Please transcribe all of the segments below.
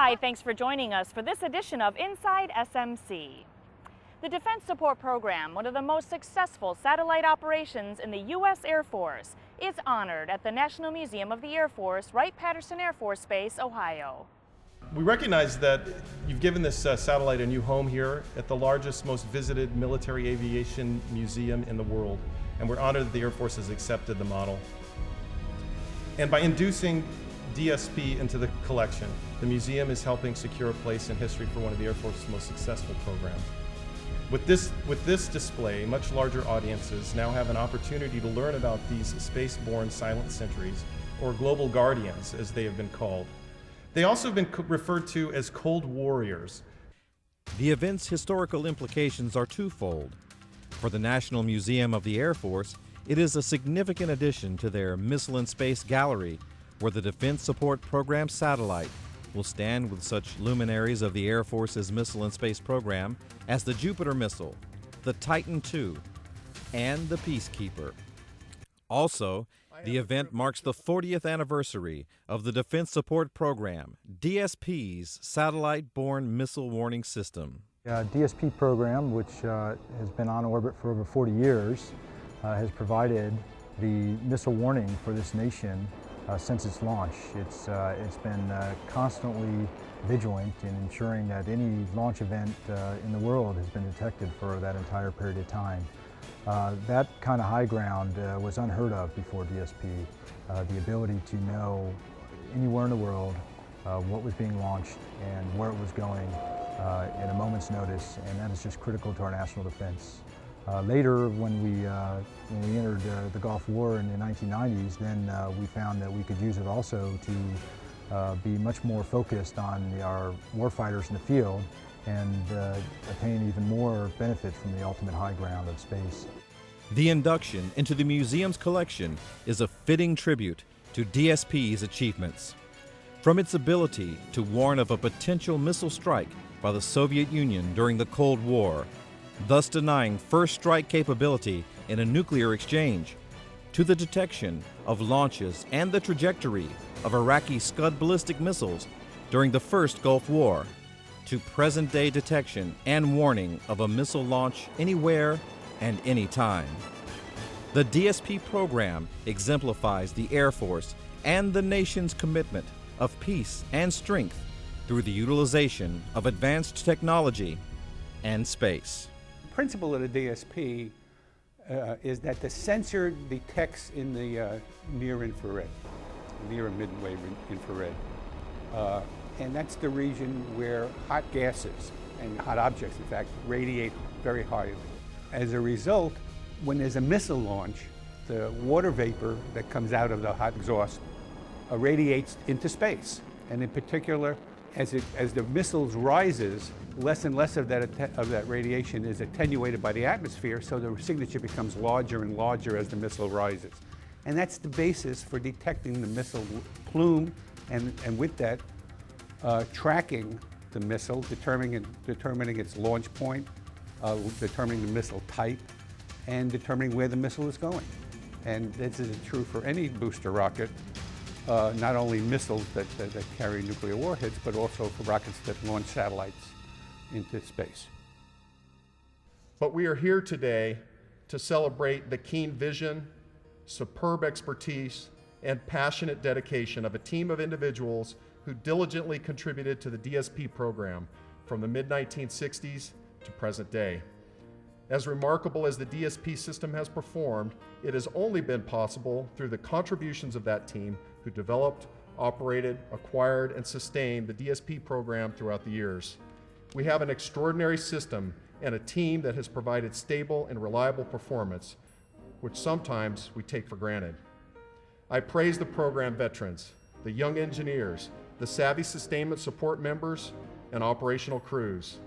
Hi, thanks for joining us for this edition of Inside SMC. The Defense Support Program, one of the most successful satellite operations in the U.S. Air Force, is honored at the National Museum of the Air Force, Wright-Patterson Air Force Base, Ohio. We recognize that you've given this satellite a new home here at the largest, most visited military aviation museum in the world, and we're honored that the Air Force has accepted the model. And by inducing DSP into the collection, the museum is helping secure a place in history for one of the Air Force's most successful programs. With this display, much larger audiences now have an opportunity to learn about these space-borne silent sentries, or global guardians as they have been called. They also have been referred to as Cold Warriors. The event's historical implications are twofold. For the National Museum of the Air Force, it is a significant addition to their Missile and Space Gallery, where the Defense Support Program satellite will stand with such luminaries of the Air Force's Missile and Space Program as the Jupiter missile, the Titan II, and the Peacekeeper. Also, the event marks the 40th anniversary of the Defense Support Program, DSP's satellite-borne missile warning system. DSP program, which has been on orbit for over 40 years, has provided the missile warning for this nation since its launch. It's been constantly vigilant in ensuring that any launch event in the world has been detected for that entire period of time. That kind of high ground was unheard of before DSP. The ability to know anywhere in the world what was being launched and where it was going in a moment's notice, and that is just critical to our national defense. Later, when we entered the Gulf War in the 1990s, then we found that we could use it also to be much more focused on our warfighters in the field and attain even more benefit from the ultimate high ground of space. The induction into the museum's collection is a fitting tribute to DSP's achievements. From its ability to warn of a potential missile strike by the Soviet Union during the Cold War, thus denying first strike capability in a nuclear exchange, to the detection of launches and the trajectory of Iraqi Scud ballistic missiles during the first Gulf War, to present-day detection and warning of a missile launch anywhere and anytime. The DSP program exemplifies the Air Force and the nation's commitment of peace and strength through the utilization of advanced technology and space. The principle of the DSP is that the sensor detects in the near infrared, near and mid-wave infrared. And that's the region where hot gases and hot objects, in fact, radiate very highly. As a result, when there's a missile launch, the water vapor that comes out of the hot exhaust radiates into space. And in particular, as the missile rises, less and less of that radiation is attenuated by the atmosphere, so the signature becomes larger and larger as the missile rises. And that's the basis for detecting the missile plume, and with that, tracking the missile, determining its launch point, determining the missile type, and determining where the missile is going. And this is true for any booster rocket, not only missiles that carry nuclear warheads, but also for rockets that launch satellites into space. But we are here today to celebrate the keen vision, superb expertise, and passionate dedication of a team of individuals who diligently contributed to the DSP program from the mid-1960s to present day. As remarkable as the DSP system has performed, it has only been possible through the contributions of that team who developed, operated, acquired, and sustained the DSP program throughout the years. We have an extraordinary system and a team that has provided stable and reliable performance, which sometimes we take for granted. I praise the program veterans, the young engineers, the savvy sustainment support members, and operational crews.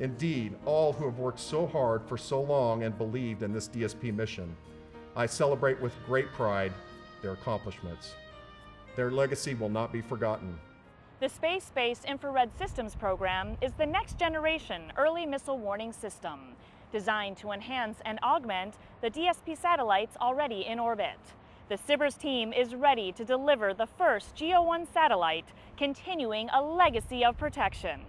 Indeed, all who have worked so hard for so long and believed in this DSP mission. I celebrate with great pride their accomplishments. Their legacy will not be forgotten. The Space-Based Infrared Systems Program is the next-generation early missile warning system, designed to enhance and augment the DSP satellites already in orbit. The SBIRS team is ready to deliver the first GEO-1 satellite, continuing a legacy of protection.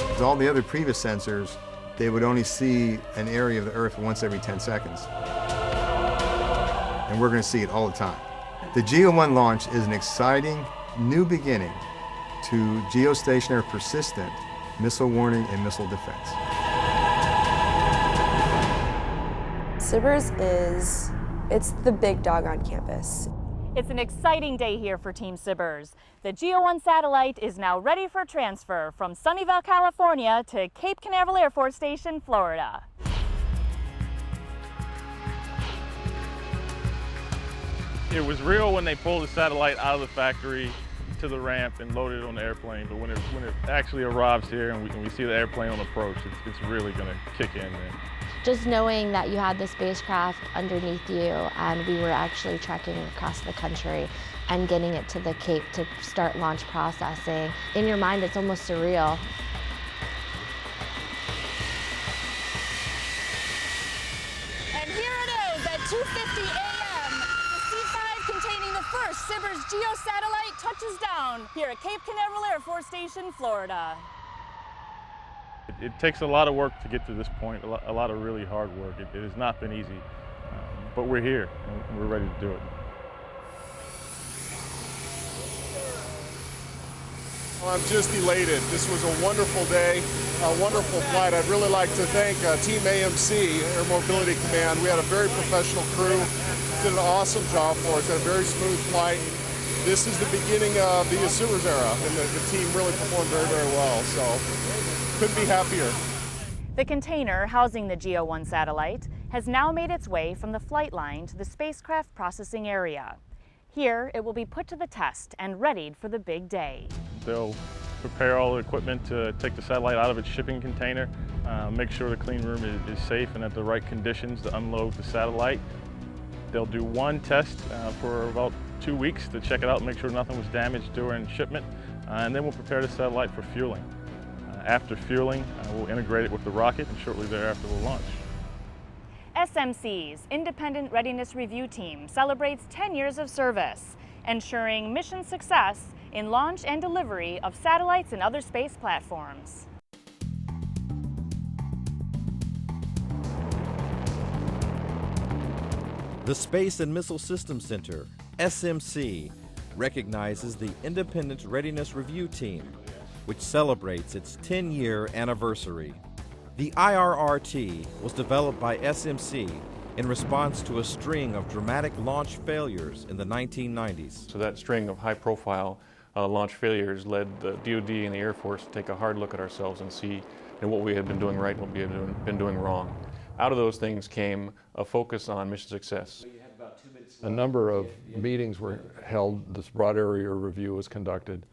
With all the other previous sensors, they would only see an area of the Earth once every 10 seconds. And we're going to see it all the time. The GEO-1 launch is an exciting new beginning to geostationary persistent missile warning and missile defense. SBIRS it's the big dog on campus. It's an exciting day here for Team SBIRS. The GEO-1 satellite is now ready for transfer from Sunnyvale, California to Cape Canaveral Air Force Station, Florida. It was real when they pulled the satellite out of the factory to the ramp and loaded it on the airplane, but when it actually arrives here and we see the airplane on approach, it's really going to kick in. Just knowing that you had the spacecraft underneath you and we were actually trekking across the country and getting it to the Cape to start launch processing, in your mind it's almost surreal. And here it is at 2:50 a.m. The C-5 containing the first SBIRS GEO satellite touches down here at Cape Canaveral Air Force Station, Florida. It takes a lot of work to get to this point, a lot of really hard work. It has not been easy, but we're here and we're ready to do it. Well, I'm just elated. This was a wonderful day, a wonderful flight. I'd really like to thank Team AMC, Air Mobility Command. We had a very professional crew, did an awesome job for us, had a very smooth flight. This is the beginning of the SBIRS era, and the team really performed very, very well. So couldn't be happier. The container housing the GEO-1 satellite has now made its way from the flight line to the spacecraft processing area. Here, it will be put to the test and readied for the big day. They'll prepare all the equipment to take the satellite out of its shipping container, make sure the clean room is safe and at the right conditions to unload the satellite. They'll do one test for about 2 weeks to check it out and make sure nothing was damaged during shipment, and then we'll prepare the satellite for fueling. After fueling, we'll integrate it with the rocket, and shortly thereafter we'll launch. SMC's Independent Readiness Review Team celebrates 10 years of service, ensuring mission success in launch and delivery of satellites and other space platforms. The Space and Missile Systems Center, SMC, recognizes the Independent Readiness Review Team, which celebrates its 10-year anniversary. The IRRT was developed by SMC in response to a string of dramatic launch failures in the 1990s. So that string of high-profile launch failures led the DoD and the Air Force to take a hard look at ourselves and see what we had been doing right and what we had been doing wrong. Out of those things came a focus on mission success. A number of meetings were held, this broad area review was conducted,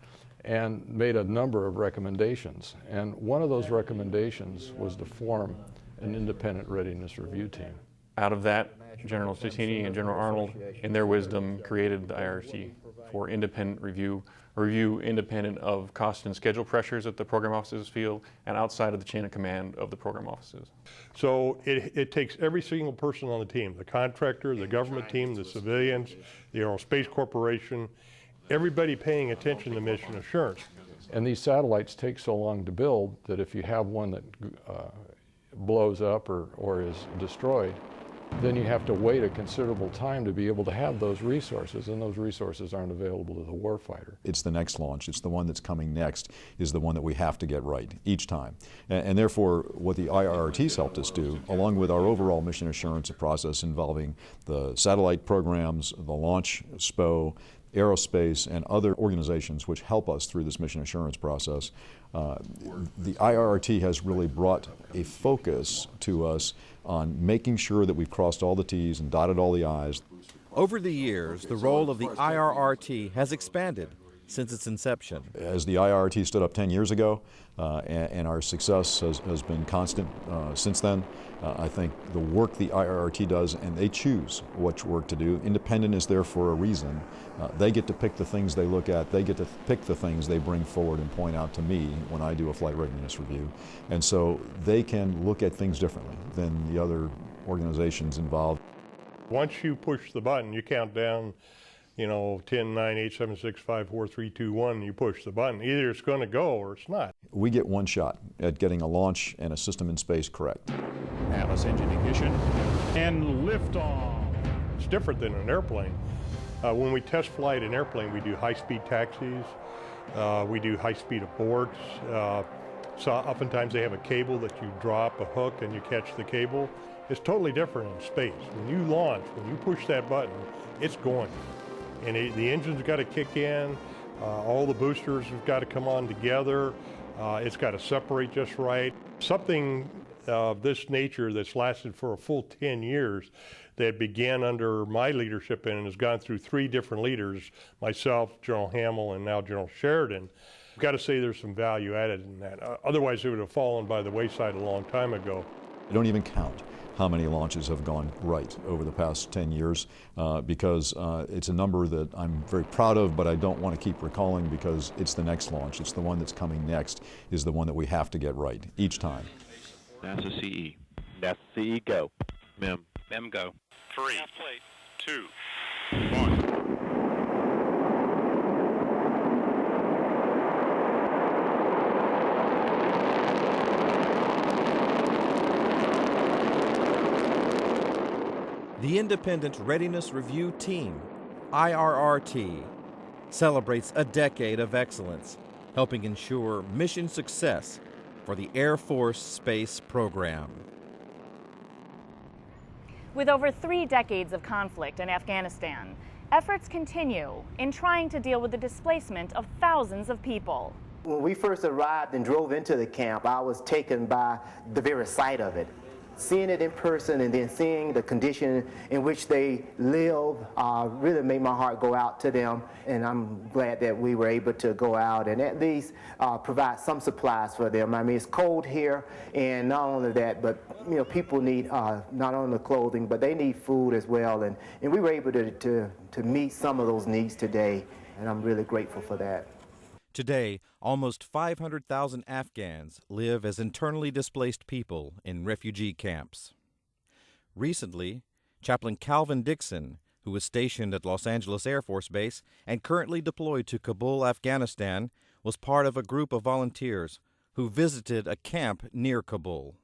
and made a number of recommendations. And one of those recommendations was to form an independent readiness review team. Out of that, General Stratini and General Arnold, in their wisdom, created the IRT for independent review independent of cost and schedule pressures that the program offices feel and outside of the chain of command of the program offices. So it takes every single person on the team, the contractor, the government team, the civilians, the Aerospace Corporation, everybody paying attention to mission assurance. And these satellites take so long to build that if you have one that blows up or is destroyed, then you have to wait a considerable time to be able to have those resources, and those resources aren't available to the warfighter. It's the next launch, it's the one that's coming next, is the one that we have to get right each time. And therefore, what the IRRT's helped us do, along with our overall mission assurance process involving the satellite programs, the launch SPO, aerospace, and other organizations which help us through this mission assurance process, the IRRT has really brought a focus to us on making sure that we've crossed all the T's and dotted all the I's. Over the years, the role of the IRRT has expanded since its inception. As the IRRT stood up 10 years ago, and our success has been constant since then, I think the work the IRRT does, and they choose which work to do. Independent is there for a reason. They get to pick the things they look at. They get to pick the things they bring forward and point out to me when I do a flight readiness review. And so they can look at things differently than the other organizations involved. Once you push the button, you count down, 10, 9, 8, 7, 6, 5, 4, 3, 2, 1, and you push the button. Either it's going to go or it's not. We get one shot at getting a launch and a system in space correct. Atlas engine ignition and liftoff. It's different than an airplane. When we test flight an airplane, we do high-speed taxis, we do high-speed aborts. So oftentimes they have a cable that you drop, a hook, and you catch the cable. It's totally different in space. When you launch, when you push that button, it's going. And the engine's got to kick in, all the boosters have got to come on together, it's got to separate just right. Something of this nature that's lasted for a full 10 years that began under my leadership and has gone through 3 different leaders, myself, General Hamill, and now General Sheridan. I've got to say there's some value added in that. Otherwise it would have fallen by the wayside a long time ago. I don't even count how many launches have gone right over the past 10 years because it's a number that I'm very proud of, but I don't want to keep recalling because it's the next launch. It's the one that's coming next is the one that we have to get right each time. NASA CE. NASA CE go. MEM. MEM go. 3, 2, 1. The Independent Readiness Review Team, IRRT, celebrates a decade of excellence, helping ensure mission success for the Air Force Space Program. With over 3 decades of conflict in Afghanistan, efforts continue in trying to deal with the displacement of thousands of people. When we first arrived and drove into the camp, I was taken by the very sight of it. Seeing it in person and then seeing the condition in which they live really made my heart go out to them, and I'm glad that we were able to go out and at least provide some supplies for them. I mean, it's cold here, and not only that, but people need not only the clothing, but they need food as well, and we were able to meet some of those needs today, and I'm really grateful for that. Today, almost 500,000 Afghans live as internally displaced people in refugee camps. Recently, Chaplain Calvin Dixon, who is stationed at Los Angeles Air Force Base and currently deployed to Kabul, Afghanistan, was part of a group of volunteers who visited a camp near Kabul.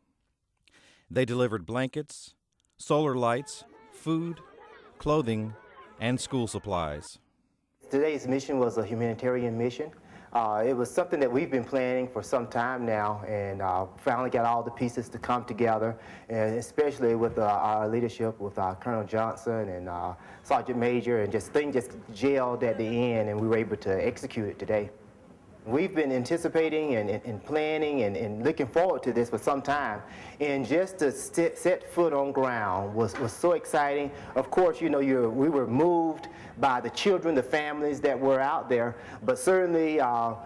They delivered blankets, solar lights, food, clothing, and school supplies. Today's mission was a humanitarian mission. It was something that we've been planning for some time now, and finally got all the pieces to come together, and especially with our leadership with Colonel Johnson and Sergeant Major, and things just gelled at the end, and we were able to execute it today. We've been anticipating and planning and looking forward to this for some time, and just to set foot on ground was so exciting. Of course, we were moved by the children, the families that were out there, but certainly, our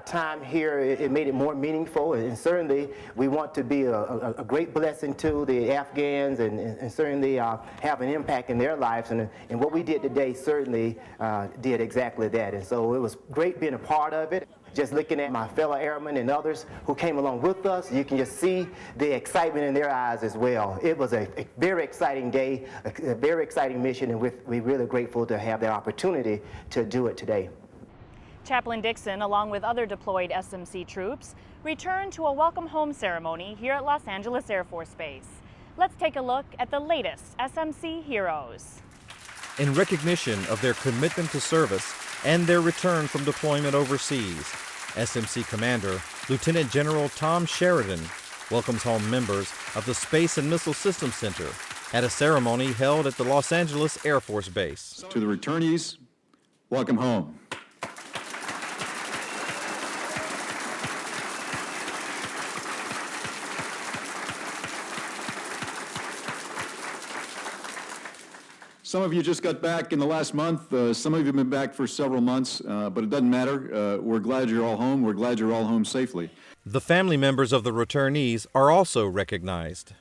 time here, it made it more meaningful, and certainly we want to be a great blessing to the Afghans and certainly have an impact in their lives, and what we did today certainly did exactly that, and so it was great being a part of it. Just looking at my fellow airmen and others who came along with us, you can just see the excitement in their eyes as well. It was a very exciting day, a very exciting mission, and we're really grateful to have the opportunity to do it today. Chaplain Dixon, along with other deployed SMC troops, returned to a welcome home ceremony here at Los Angeles Air Force Base. Let's take a look at the latest SMC heroes. In recognition of their commitment to service and their return from deployment overseas, SMC Commander Lieutenant General Tom Sheridan welcomes home members of the Space and Missile Systems Center at a ceremony held at the Los Angeles Air Force Base. To the returnees, welcome home. Some of you just got back in the last month. Some of you have been back for several months, but it doesn't matter. We're glad you're all home. We're glad you're all home safely. The family members of the returnees are also recognized.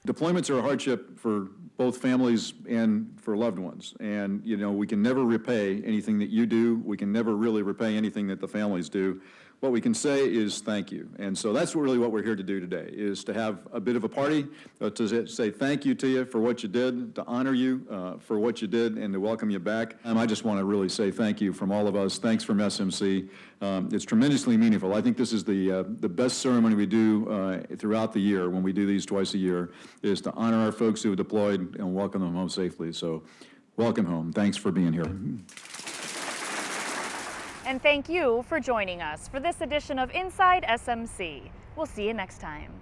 Deployments are a hardship for both families and for loved ones. And, we can never repay anything that you do. We can never really repay anything that the families do. what we can say is thank you. And so that's really what we're here to do today, is to have a bit of a party, to say thank you to you for what you did, to honor you for what you did, and to welcome you back. I just want to really say thank you from all of us. Thanks from SMC. It's tremendously meaningful. I think this is the best ceremony we do throughout the year when we do these twice a year, is to honor our folks who have deployed and welcome them home safely. So welcome home. Thanks for being here. And thank you for joining us for this edition of Inside SMC. We'll see you next time.